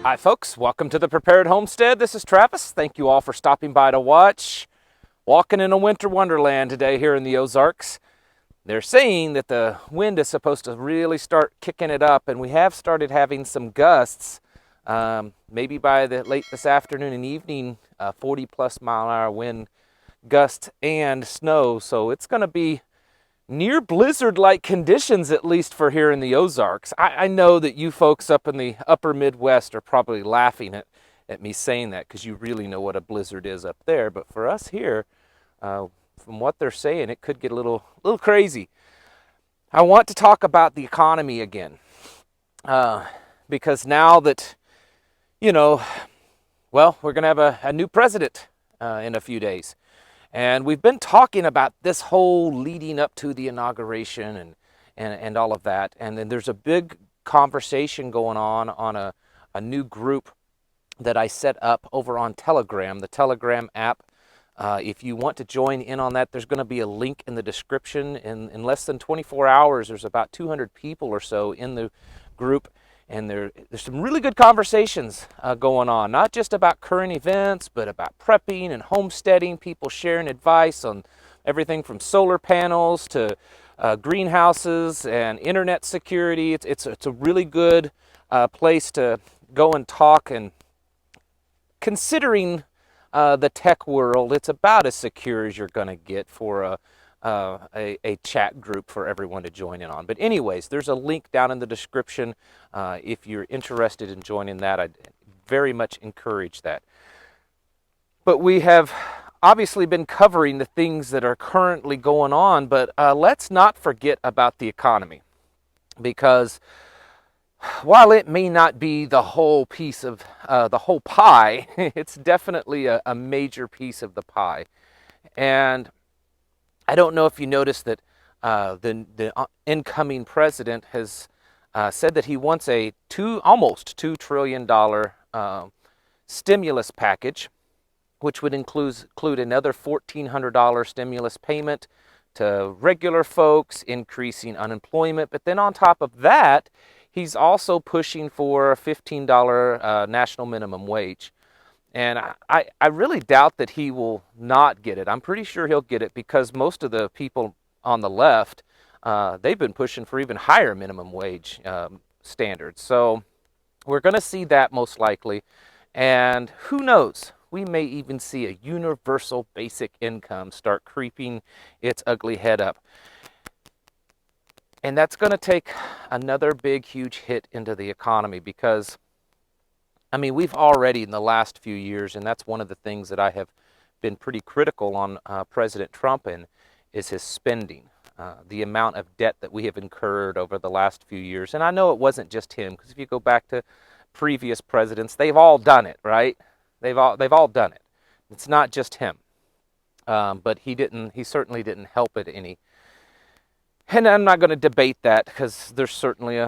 Hi folks, welcome to the Prepared Homestead. This is Travis. Thank you all for stopping by to watch. Walking in a winter wonderland today here in the Ozarks. They're saying that the wind is supposed to really start kicking it up, and we have started having some gusts. Maybe by the late this afternoon and evening, 40 plus mile an hour wind gusts and snow. So it's going to be near blizzard-like conditions, at least for here in the Ozarks. I know that you folks up in the upper Midwest are probably laughing at me saying that because you really know what a blizzard is up there. But for us here, from what they're saying, it could get a little crazy. I want to talk about the economy again because now that, we're going to have a new president in a few days. And we've been talking about this whole leading up to the inauguration and all of that. And then there's a big conversation going on a new group that I set up over on Telegram, the Telegram app. If you want to join in on that, there's going to be a link in the description. In less than 24 hours, there's about 200 people or so in the group. And there's some really good conversations going on, not just about current events, but about prepping and homesteading, people sharing advice on everything from solar panels to greenhouses and internet security. It's a really good place to go and talk. And considering the tech world, it's about as secure as you're going to get for a chat group for everyone to join in on. But anyways, there's a link down in the description. If you're interested in joining that, I'd very much encourage that. But we have obviously been covering the things that are currently going on, but let's not forget about the economy, because while it may not be the whole piece of the whole pie, it's definitely a major piece of the pie. And I don't know if you noticed that the incoming president has said that he wants a almost $2 trillion stimulus package, which would include another $1,400 stimulus payment to regular folks, increasing unemployment. But then on top of that, he's also pushing for a $15 national minimum wage. And I really doubt that he will not get it. I'm pretty sure he'll get it because most of the people on the left, they've been pushing for even higher minimum wage standards. So we're going to see that most likely. And who knows? We may even see a universal basic income start creeping its ugly head up. And that's going to take another big, huge hit into the economy because we've already in the last few years, and that's one of the things that I have been pretty critical on President Trump in, is his spending, the amount of debt that we have incurred over the last few years. And I know it wasn't just him, because if you go back to previous presidents, they've all done it, right? They've all done it. It's not just him, but he certainly didn't help it any. And I'm not going to debate that because there's certainly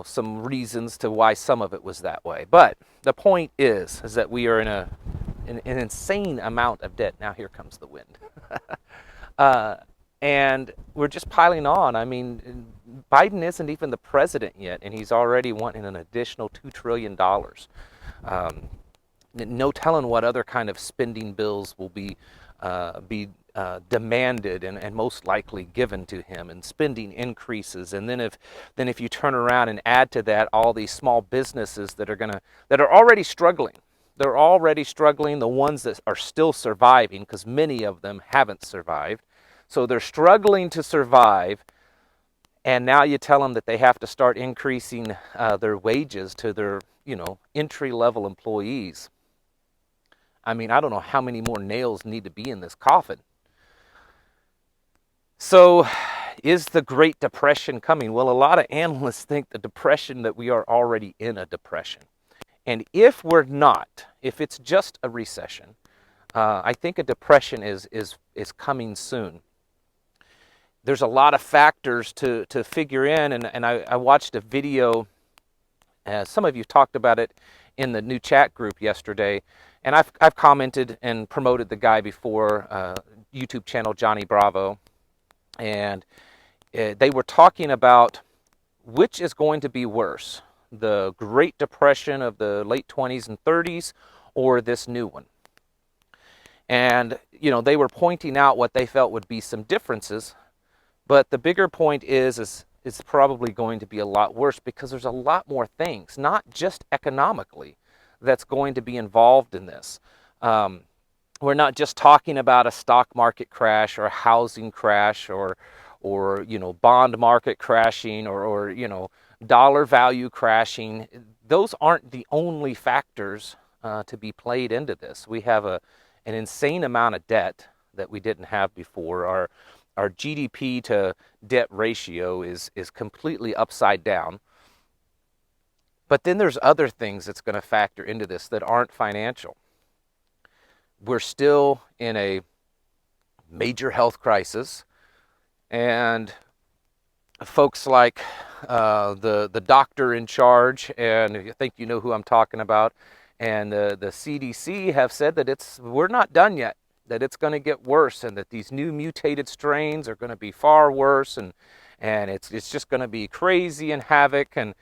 some reasons to why some of it was that way. But the point is that we are in an insane amount of debt. Now here comes the wind. And we're just piling on. Biden isn't even the president yet, and he's already wanting an additional $2 trillion. No telling what other kind of spending bills will be demanded and most likely given to him, and spending increases. And then if you turn around and add to that all these small businesses that are already struggling. They're already struggling, the ones that are still surviving, because many of them haven't survived. So they're struggling to survive, and now you tell them that they have to start increasing their wages to their entry-level employees. I don't know how many more nails need to be in this coffin. So is the Great Depression coming? Well, a lot of analysts think that we are already in a depression. And if we're not, if it's just a recession, I think a depression is coming soon. There's a lot of factors to figure in, and I watched a video, some of you talked about it in the new chat group yesterday, and I've commented and promoted the guy before, YouTube channel Johnny Bravo, and they were talking about which is going to be worse, the Great Depression of the late 20s and 30s or this new one. And, you know, they were pointing out what they felt would be some differences, but the bigger point is it's probably going to be a lot worse because there's a lot more things, not just economically, that's going to be involved in this. We're not just talking about a stock market crash or a housing crash or you know, bond market crashing or you know, dollar value crashing. Those aren't the only factors to be played into this. We have an insane amount of debt that we didn't have before. Our GDP to debt ratio is completely upside down. But then there's other things that's going to factor into this that aren't financial. We're still in a major health crisis, and folks like the doctor in charge, and I think you know who I'm talking about, and the CDC have said that we're not done yet, that it's going to get worse, and that these new mutated strains are going to be far worse, and it's just going to be crazy and havoc. And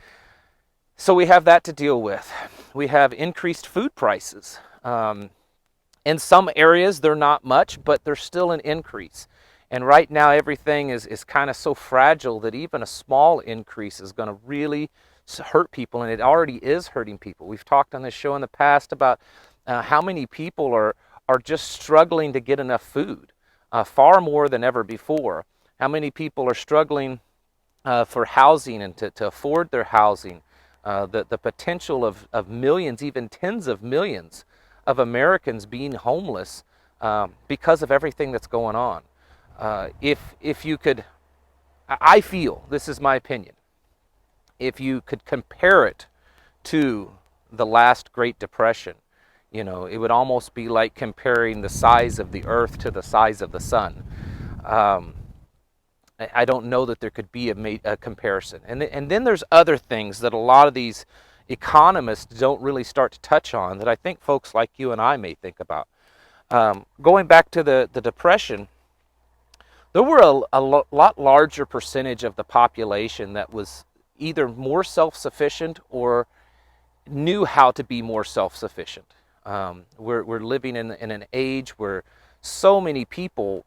so we have that to deal with. We have increased food prices. In some areas, they're not much, but there's still an increase. And right now, everything is kind of so fragile that even a small increase is going to really hurt people, and it already is hurting people. We've talked on this show in the past about how many people are just struggling to get enough food, far more than ever before. How many people are struggling for housing and to afford their housing. The potential of millions, even tens of millions of Americans being homeless because of everything that's going on. If you could, I feel, this is my opinion, if you could compare it to the last Great Depression, you know, it would almost be like comparing the size of the earth to the size of the sun. I don't know that there could be a comparison. And then there's other things that a lot of these economists don't really start to touch on that I think folks like you and I may think about. Going back to the Depression, there were a lot larger percentage of the population that was either more self-sufficient or knew how to be more self-sufficient. We're living in an age where so many people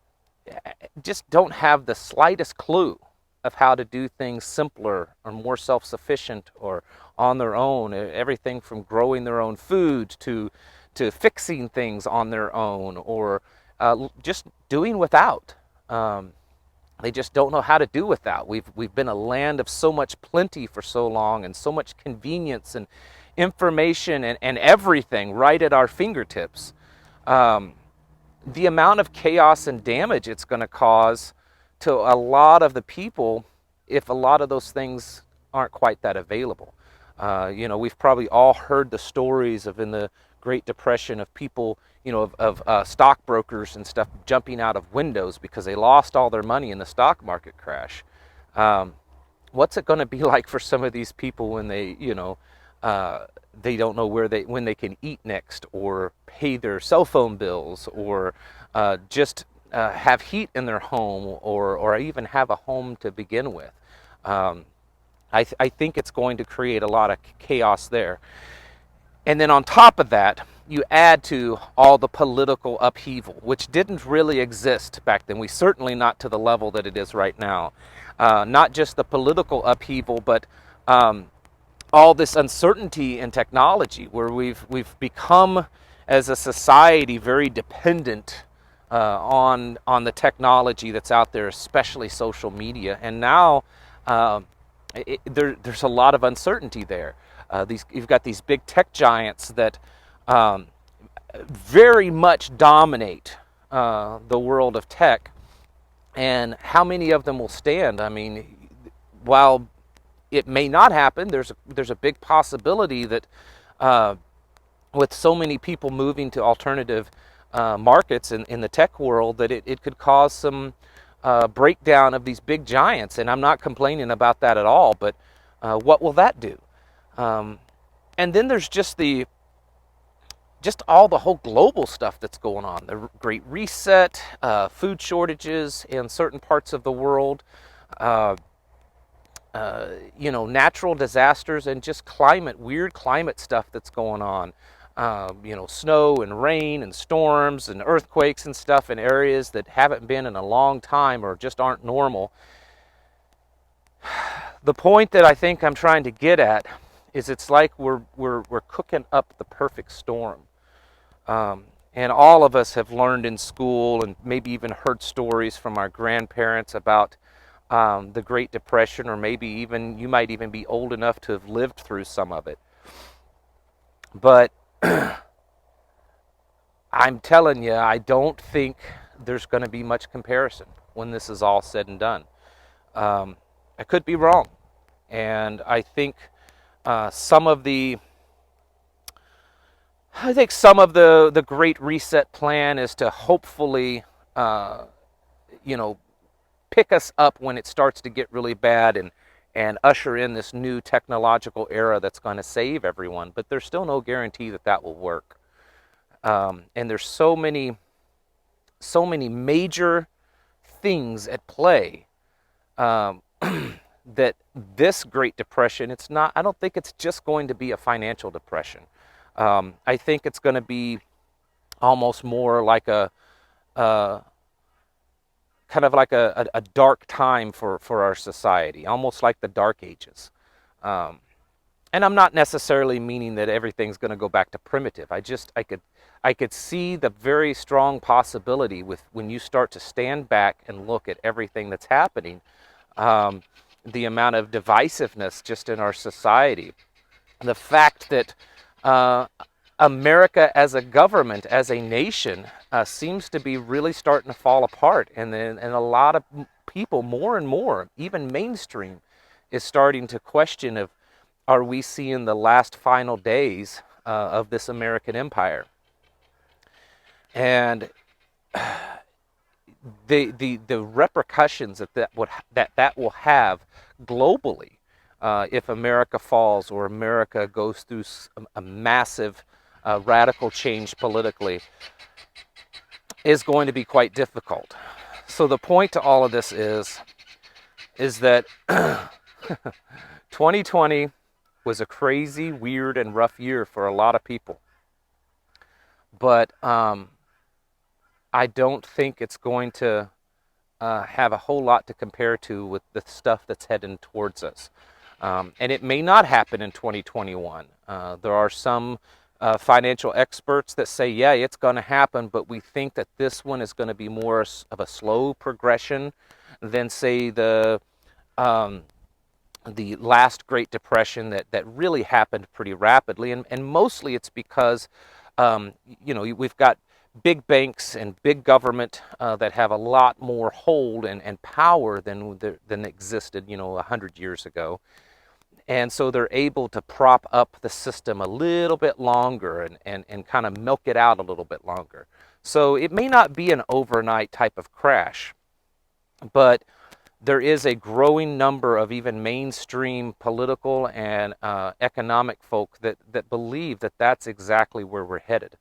just don't have the slightest clue of how to do things simpler or more self-sufficient or on their own. Everything from growing their own food to fixing things on their own or just doing without. They just don't know how to do without. We've been a land of so much plenty for so long, and so much convenience and information and everything right at our fingertips. The amount of chaos and damage it's going to cause to a lot of the people if a lot of those things aren't quite that available. You know, we've probably all heard the stories of in the Great Depression of people, you know, of stockbrokers and stuff jumping out of windows because they lost all their money in the stock market crash. What's it going to be like for some of these people when they, you know, they don't know when they can eat next, or pay their cell phone bills, or just have heat in their home, or even have a home to begin with. I think it's going to create a lot of chaos there. And then on top of that, you add to all the political upheaval, which didn't really exist back then. We certainly not to the level that it is right now. Not just the political upheaval, but all this uncertainty in technology, where we've become as a society very dependent on the technology that's out there, especially social media. And now there's a lot of uncertainty there. You've got these big tech giants that very much dominate the world of tech, and how many of them will stand? I mean, while it may not happen, there's a big possibility that with so many people moving to alternative markets in the tech world, that it could cause some breakdown of these big giants. And I'm not complaining about that at all, but what will that do? And then there's just all the whole global stuff that's going on. The Great Reset, food shortages in certain parts of the world. natural disasters and just weird climate stuff that's going on. Snow and rain and storms and earthquakes and stuff in areas that haven't been in a long time or just aren't normal. The point that I think I'm trying to get at is it's like we're cooking up the perfect storm. And all of us have learned in school and maybe even heard stories from our grandparents about the Great Depression, or maybe even you might even be old enough to have lived through some of it. But I'm telling you, I don't think there's going to be much comparison when this is all said and done. I could be wrong. And I think some of the Great Reset plan is to hopefully, pick us up when it starts to get really bad and usher in this new technological era that's going to save everyone. But there's still no guarantee that that will work. And there's so many major things at play that this Great Depression, I don't think it's just going to be a financial depression. I think it's going to be almost more like a dark time for our society, almost like the Dark Ages. And I'm not necessarily meaning that everything's going to go back to primitive. I could see the very strong possibility with when you start to stand back and look at everything that's happening, the amount of divisiveness just in our society, the fact that America as a government, as a nation, seems to be really starting to fall apart, and a lot of people, more and more, even mainstream, is starting to question if are we seeing the last final days of this American empire. And the repercussions that will have globally if America falls or America goes through a massive radical change politically is going to be quite difficult. So the point to all of this is that 2020 was a crazy, weird, and rough year for a lot of people. But I don't think it's going to have a whole lot to compare to with the stuff that's heading towards us. And it may not happen in 2021. There are some financial experts that say, yeah, it's going to happen, but we think that this one is going to be more of a slow progression than, say, the last Great Depression that really happened pretty rapidly. And mostly it's because, we've got big banks and big government that have a lot more hold and power than existed, 100 years ago. And so they're able to prop up the system a little bit longer and kind of milk it out a little bit longer. So it may not be an overnight type of crash, but there is a growing number of even mainstream political and economic folk that believe that that's exactly where we're headed.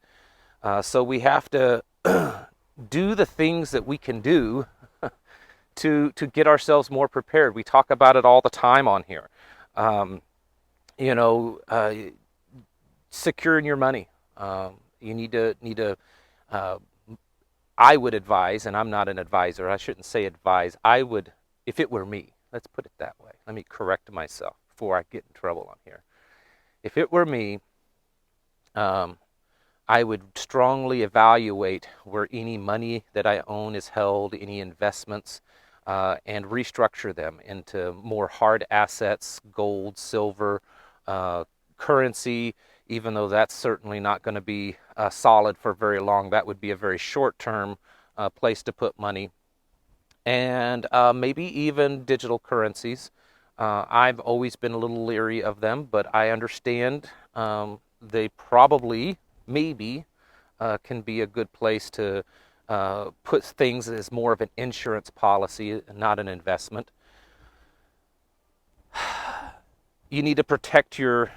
So we have to do the things that we can do to get ourselves more prepared. We talk about it all the time on here. Securing your money. You need to. I would advise, and I'm not an advisor. I shouldn't say advise. I would, if it were me. Let's put it that way. Let me correct myself before I get in trouble on here. If it were me, I would strongly evaluate where any money that I own is held, any investments, and restructure them into more hard assets, gold, silver, currency, even though that's certainly not going to be solid for very long. That would be a very short-term place to put money. And maybe even digital currencies. I've always been a little leery of them, but I understand they probably, maybe, can be a good place to put things as more of an insurance policy, not an investment. You need to protect your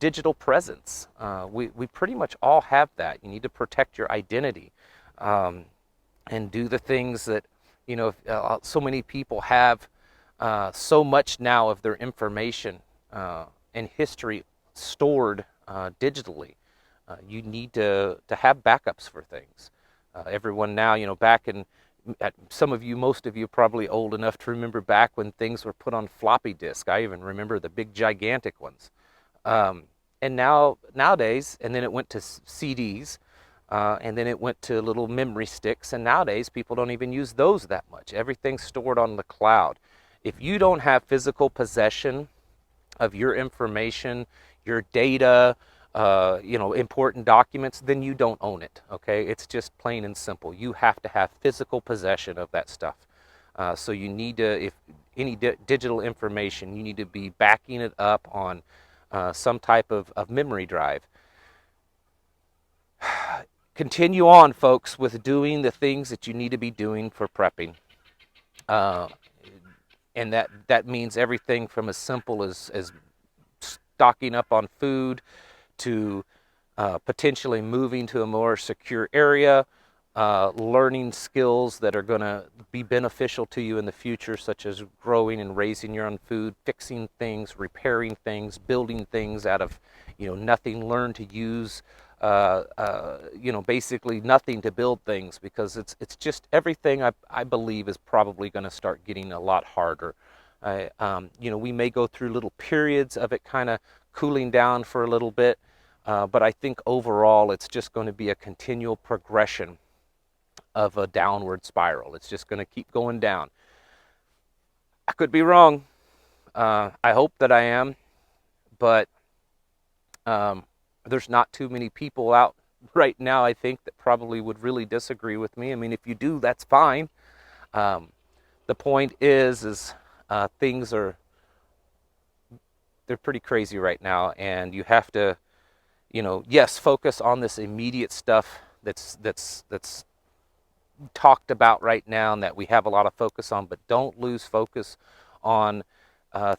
digital presence. We pretty much all have that. You need to protect your identity and do the things that, so many people have so much now of their information and history stored digitally. You need to have backups for things. Everyone now, back in, some of you, most of you probably old enough to remember back when things were put on floppy disk. I even remember the big gigantic ones. And nowadays, and then it went to CDs, and then it went to little memory sticks, and nowadays people don't even use those that much. Everything's stored on the cloud. If you don't have physical possession of your information, your data, important documents, then you don't own it, okay? It's just plain and simple. You have to have physical possession of that stuff. So you need to, if any digital information, you need to be backing it up on some type of memory drive. Continue on, folks, with doing the things that you need to be doing for prepping. And that means everything from as simple as stocking up on food to potentially moving to a more secure area, learning skills that are going to be beneficial to you in the future, such as growing and raising your own food, fixing things, repairing things, building things out of nothing. Learn to use basically nothing to build things, because it's just everything I believe is probably going to start getting a lot harder. We may go through little periods of it kind of cooling down for a little bit, but I think overall it's just going to be a continual progression of a downward spiral. It's just going to keep going down. I could be wrong. I hope that I am, but there's not too many people out right now, I think, that probably would really disagree with me. I mean, if you do, that's fine. The point is things they're pretty crazy right now, and you have to, yes, focus on this immediate stuff that's talked about right now and that we have a lot of focus on, but don't lose focus on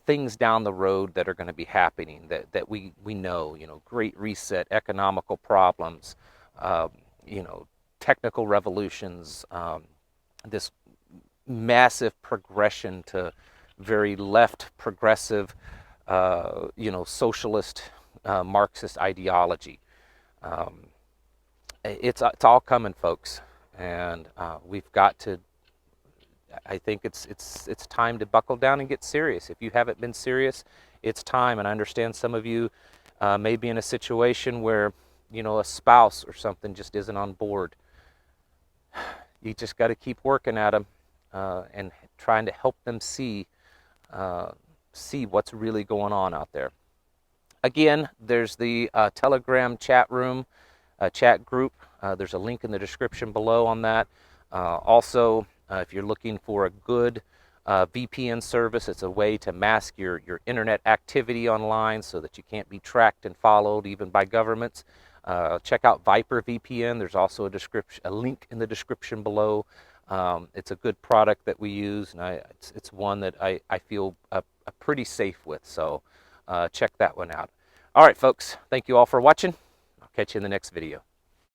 things down the road that are going to be happening that we know, great reset, economical problems, technical revolutions, this massive progression to very left progressive, socialist, Marxist ideology. It's all coming, folks, and we've got to. I think it's time to buckle down and get serious. If you haven't been serious, it's time. And I understand some of you may be in a situation where a spouse or something just isn't on board. You just got to keep working at them and trying to help them see what's really going on out there. Again, there's the Telegram chat room, chat group. There's a link in the description below on that. Also, if you're looking for a good VPN service, it's a way to mask your internet activity online so that you can't be tracked and followed even by governments. Check out Viper VPN. There's also a link in the description below. It's a good product that we use, and it's one that I feel pretty safe with. So check that one out. All right, folks. Thank you all for watching. I'll catch you in the next video.